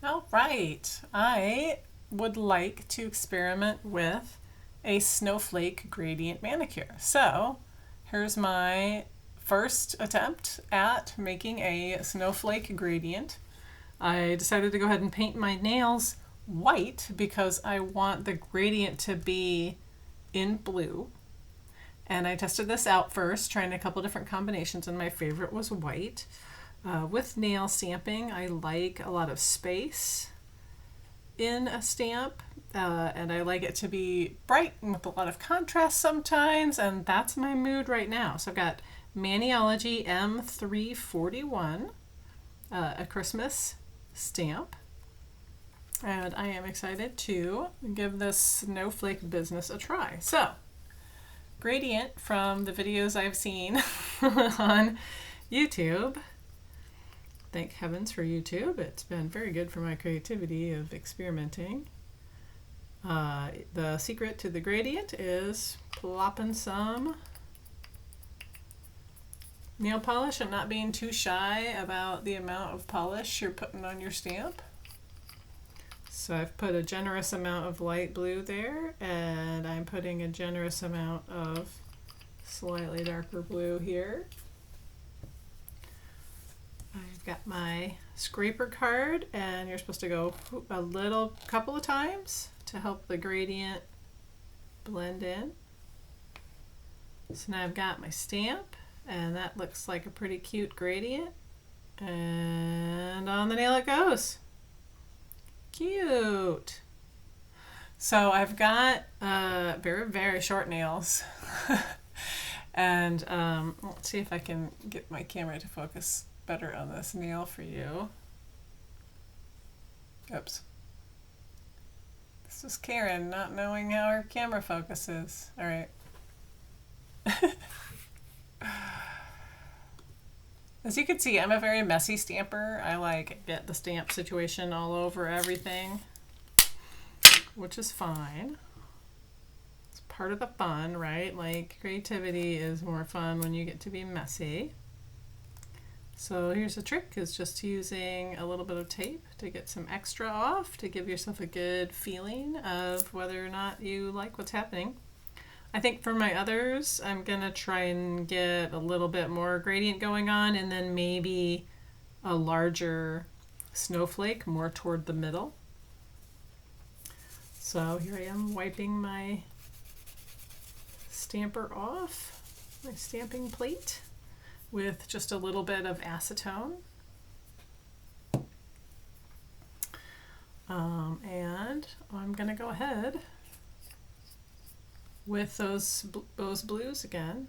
All right, I would like to experiment with a snowflake gradient manicure. So here's my first attempt at making a snowflake gradient. I decided to go ahead and paint my nails white because I want the gradient to be in blue. And I tested this out first, trying a couple different combinations, and my favorite was white. With nail stamping, I like a lot of space in a stamp, and I like it to be bright and with a lot of contrast sometimes, and that's my mood right now. So I've got Maniology M341, a Christmas stamp, and I am excited to give this snowflake business a try. So, gradient from the videos I've seen on YouTube. Thank heavens for YouTube. It's been very good for my creativity of experimenting. The secret to the gradient is plopping some nail polish and not being too shy about the amount of polish you're putting on your stamp. So I've put a generous amount of light blue there, and I'm putting a generous amount of slightly darker blue here. I've got my scraper card, and you're supposed to go a couple of times to help the gradient blend in. So now I've got my stamp, and that looks like a pretty cute gradient. And on the nail it goes. Cute. So I've got very, very short nails. And let's see if I can get my camera to focus better on this nail for you. Oops. This is Karen not knowing how her camera focuses. All right. As you can see, I'm a very messy stamper. I like get the stamp situation all over everything, which is fine. It's part of the fun, right? Like, creativity is more fun when you get to be messy. So here's the trick, is just using a little bit of tape to get some extra off to give yourself a good feeling of whether or not you like what's happening. I think for my others, I'm going to try and get a little bit more gradient going on, and then maybe a larger snowflake more toward the middle. So here I am wiping my stamper off, my stamping plate, with just a little bit of acetone. And I'm going to go ahead with those blues again.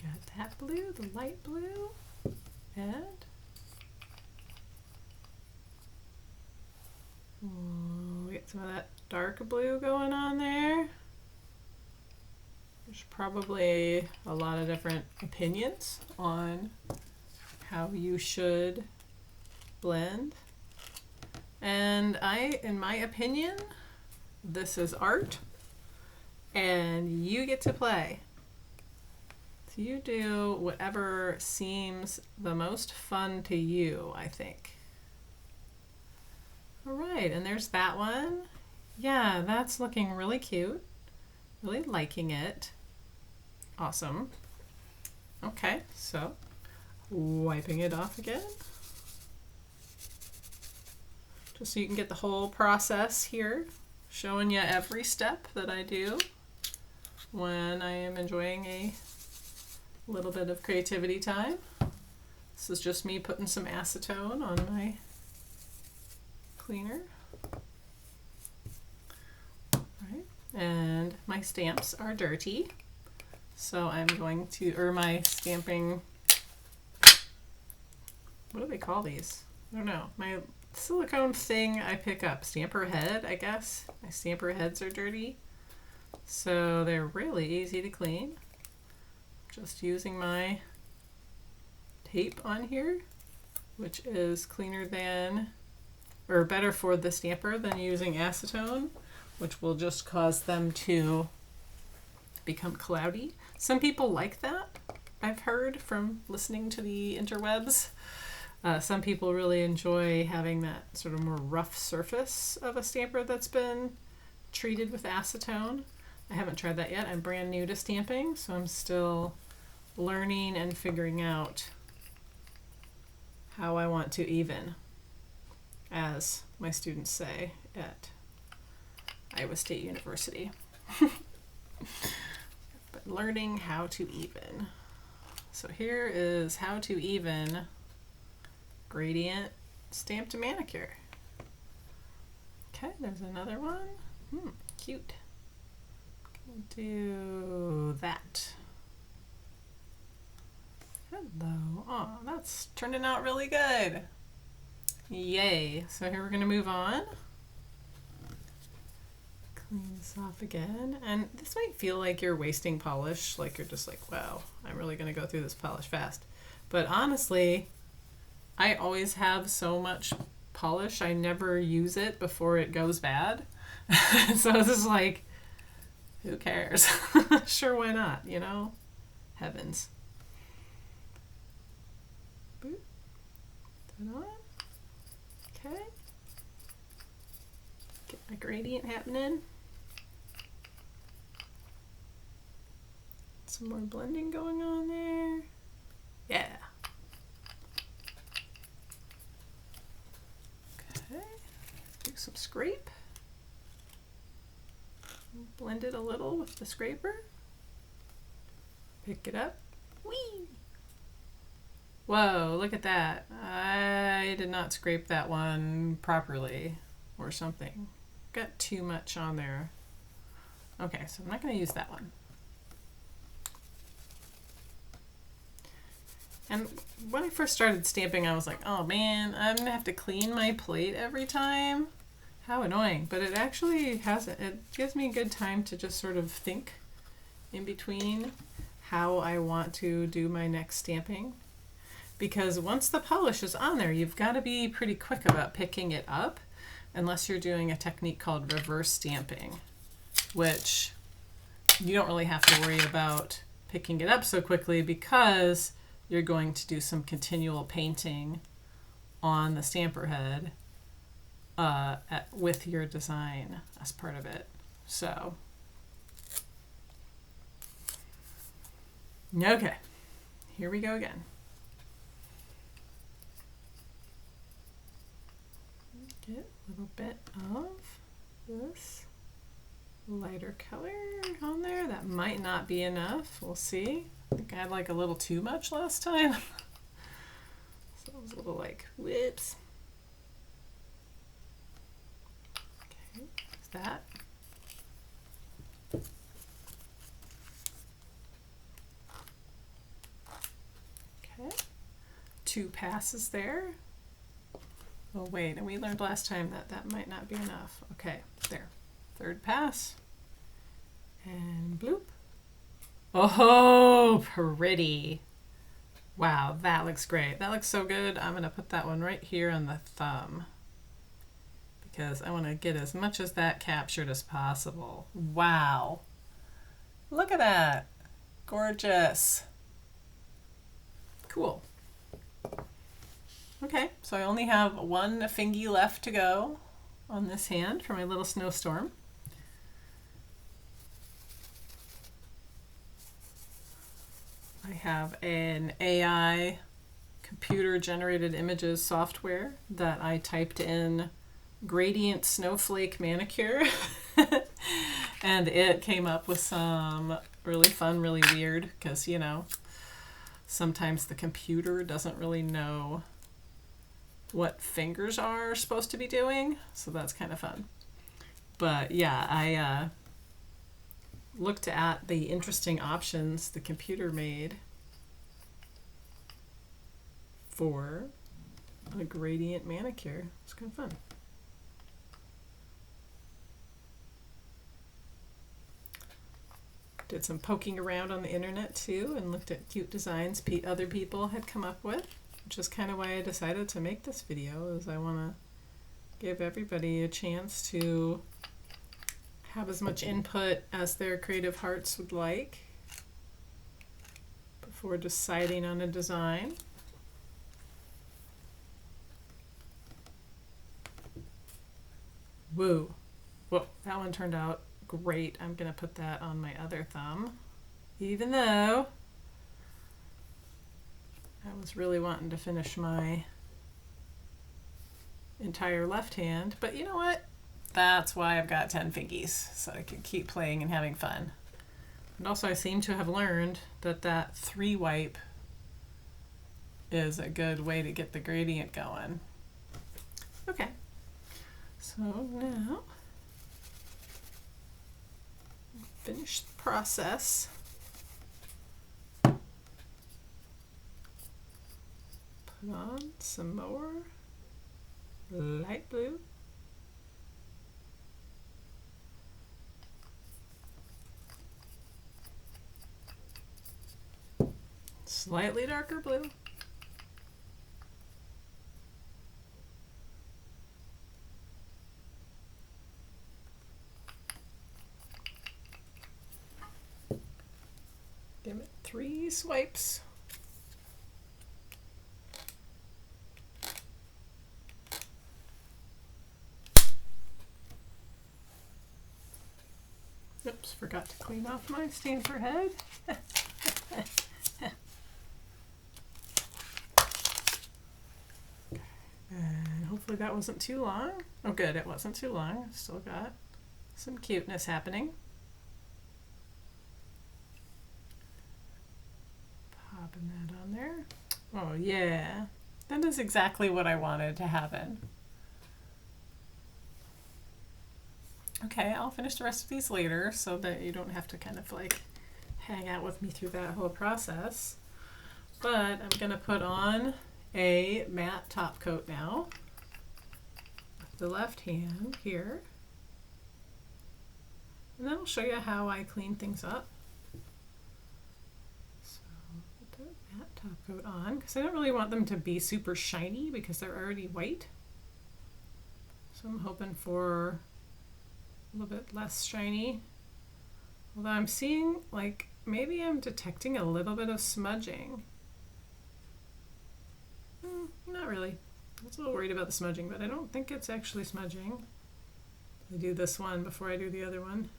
Got that blue, the light blue, and we get some of that dark blue going on there. There's probably a lot of different opinions on how you should blend. And in my opinion, this is art, and you get to play. So you do whatever seems the most fun to you, I think. All right, and there's that one. Yeah, that's looking really cute. Really liking it. Awesome. Okay, so wiping it off again. Just so you can get the whole process here, showing you every step that I do when I am enjoying a little bit of creativity time. This is just me putting some acetone on my cleaner. Right. And my stamps are dirty, so I'm going to, or my stamping, what do they call these? I don't know. My silicone thing I pick up, stamper head, I guess. My stamper heads are dirty, so they're really easy to clean. Just using my tape on here, which is cleaner than, or better for the stamper than using acetone, which will just cause them to become cloudy. Some people like that, I've heard from listening to the interwebs. Some people really enjoy having that sort of more rough surface of a stamper that's been treated with acetone. I haven't tried that yet. I'm brand new to stamping, so I'm still learning and figuring out how I want to even, as my students say at Iowa State University. But learning how to even. So here is how to even gradient stamped manicure. Okay, there's another one. Cute. Gonna do that. Hello. Oh, that's turning out really good. Yay. So here we're going to move on. Clean this off again. And this might feel like you're wasting polish, like you're just like, wow, I'm really going to go through this polish fast. But honestly, I always have so much polish, I never use it before it goes bad. So this is like, who cares? Sure, why not, you know? Heavens. Boop. Turn on. Okay. Get my gradient happening. Some more blending going on there. Yeah. Okay. Do some scrape. Blend it a little with the scraper. Pick it up. Whee! Whoa, look at that. I did not scrape that one properly or something. Got too much on there. Okay, so I'm not going to use that one. And when I first started stamping, I was like, oh man, I'm going to have to clean my plate every time. How annoying. But it actually hasn't. It gives me a good time to just sort of think in between how I want to do my next stamping. Because once the polish is on there, you've got to be pretty quick about picking it up, unless you're doing a technique called reverse stamping, which you don't really have to worry about picking it up so quickly because you're going to do some continual painting on the stamper head with your design as part of it. So, okay, here we go again. Get a little bit of this lighter color on there. That might not be enough. We'll see. I think I had like a little too much last time. So it was a little like, whoops. Okay, is that? Okay, 2 passes there. Oh wait, and we learned last time that that might not be enough. Okay, there. 3rd pass. And bloop. Oh, pretty. Wow, that looks great. That looks so good. I'm going to put that one right here on the thumb because I want to get as much as that captured as possible. Wow. Look at that. Gorgeous. Cool. Okay, so I only have 1 fingy left to go on this hand for my little snowstorm. I have an AI computer generated images software that I typed in gradient snowflake manicure and it came up with some really fun, really weird, because you know, sometimes the computer doesn't really know what fingers are supposed to be doing, so that's kind of fun. But yeah, I looked at the interesting options the computer made for a gradient manicure. It's kind of fun. Did some poking around on the internet too and looked at cute designs other people had come up with, which is kind of why I decided to make this video, is I want to give everybody a chance to have as much input as their creative hearts would like before deciding on a design. Woo. Whoa, that one turned out great. I'm going to put that on my other thumb. Even though I was really wanting to finish my entire left hand. But you know what? That's why I've got 10 fingies, so I can keep playing and having fun. And also I seem to have learned that that 3 wipe is a good way to get the gradient going. Okay, so now finish the process. Put on some more light blue. Slightly darker blue. Give it 3 swipes. Oops, forgot to clean off my stamper head. And hopefully that wasn't too long. Oh good, it wasn't too long. Still got some cuteness happening. Popping that on there. Oh yeah, that is exactly what I wanted to happen. Okay, I'll finish the rest of these later so that you don't have to kind of like hang out with me through that whole process. But I'm gonna put on a matte top coat now with the left hand here. And then I'll show you how I clean things up. So put the matte top coat on because I don't really want them to be super shiny because they're already white. So I'm hoping for a little bit less shiny. Although I'm seeing like maybe I'm detecting a little bit of smudging. Not really. I was a little worried about the smudging, but I don't think it's actually smudging. I do this one before I do the other one.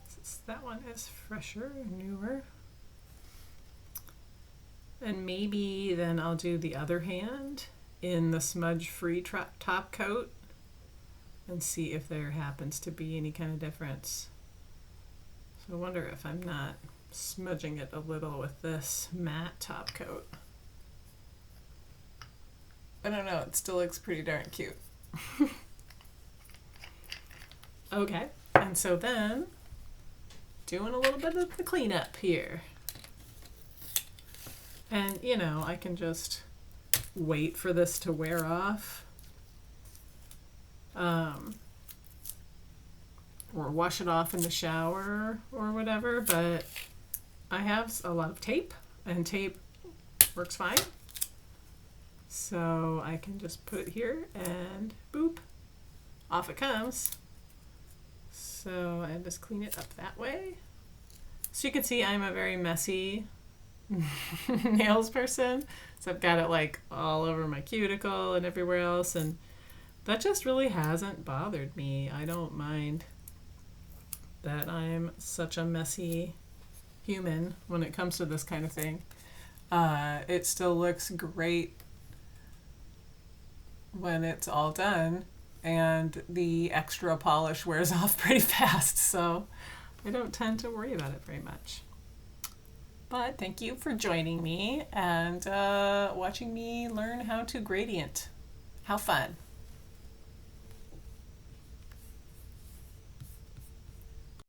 Since that one is fresher and newer. And maybe then I'll do the other hand in the smudge-free top coat and see if there happens to be any kind of difference. So I wonder if I'm not smudging it a little with this matte top coat. I don't know, it still looks pretty darn cute. Okay, and so then doing a little bit of the cleanup here. And you know, I can just wait for this to wear off. Or wash it off in the shower or whatever, but I have a lot of tape and tape works fine. So I can just put it here and boop, off it comes. So I just clean it up that way. So you can see I'm a very messy nails person. So I've got it like all over my cuticle and everywhere else, and that just really hasn't bothered me. I don't mind that I'm such a messy human when it comes to this kind of thing. It still looks great when it's all done, and the extra polish wears off pretty fast, so I don't tend to worry about it very much. But thank you for joining me and watching me learn how to gradient. How fun!